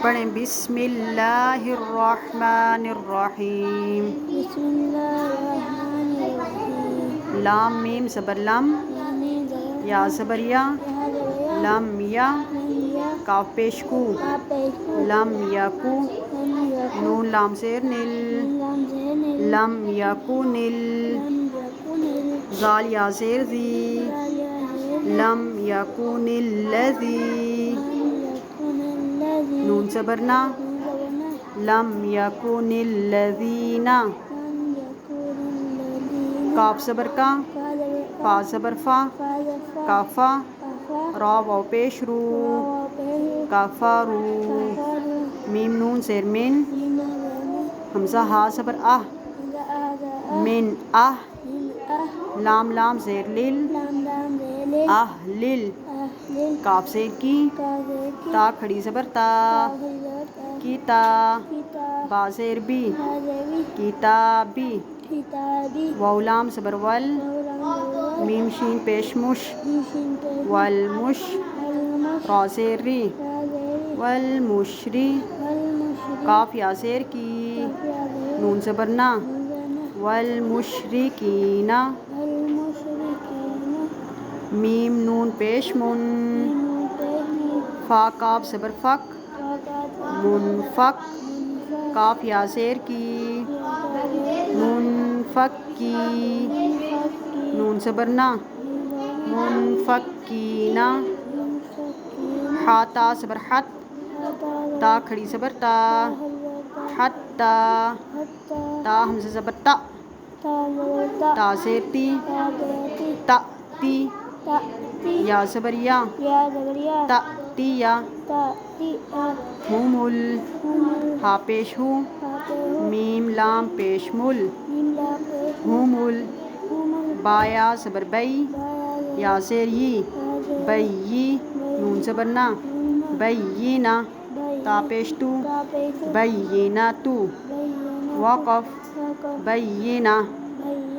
پڑھیں بسم اللہ الرحمن الرحیم. بسم اللہ الرحمن الرحیم. لام میم زبر لم، لام زبر یا زبر یا، یا زبر لم یا، یا کاف پیش کو، کاف پیش کو، لم یکو، لم یکو، نون لام زیر نل، لام زیر نل، لم یکو نل، لم یکن زال یا زیر زی، الذی، لم یکن الذی، لم یکن الذی، نون زبر نا، نون زبر نا، لم یکن الذین، لم یکن الذین، کاف زبر کا، کا زبر فا زبر فا، فا زبر فا، کافا، کافا، را واو پیش رو، واو پیش کافارو، کافرو، میم نون زیر من، میم زبر حمزہ ہا زبر آہ، من آہ، من لام لام زیر لل، لام لام زیر اہلل، اہل، کاف زیر کی، کاف زیر کی، تا کھڑی زبر تا، تا زبر تا، کیتا، کتاب، با زیر بی، با زیر کتابی، کتابی، واو لام زبر ول، واو لام زبر میم شین پیش مش، مشین پیش، والمش، المش، را زیر ری، را زیر والمشری، والمشری، کاف یا زیر کی، کاف یا زیر، نون زبر نا، نون زبر نا، والمشرکین، والمشرکین، میم نون پیش من، میم پیش من، فا کاف زبر فک، فا کاف منفک، منفک، کاف یا زیر کی، یا زیر، منفکی، منفکی، نون زبر نا، نون زبر نا، منفکین، منفکین، حا تا زبر حت، حتا تا زبر کھڑی زبر تا، تا حضرتا، حتی، حتا، تا حمزہ زبر تا، تا زبر تا، تا زیر تی، تا زبر تی، تا تی، تأتی، یا زبر یا، یا زبر یا، تأتی یا، تأتی، ہمل، ہمل، ہا پیش ہو، ہاتے ہو، میم لام پیش مل، میم لام پیش مل، ہمل، ہمل، با یا زبر بئی، بایا زبر یا زیر ی، یا زیر، بئی، نون زبر نا، نون نا، بینہ، بئی، تا پیش تو، تا پیش، بینہ تو، بینہ تو، وقف، وقف، بینہ، بینہ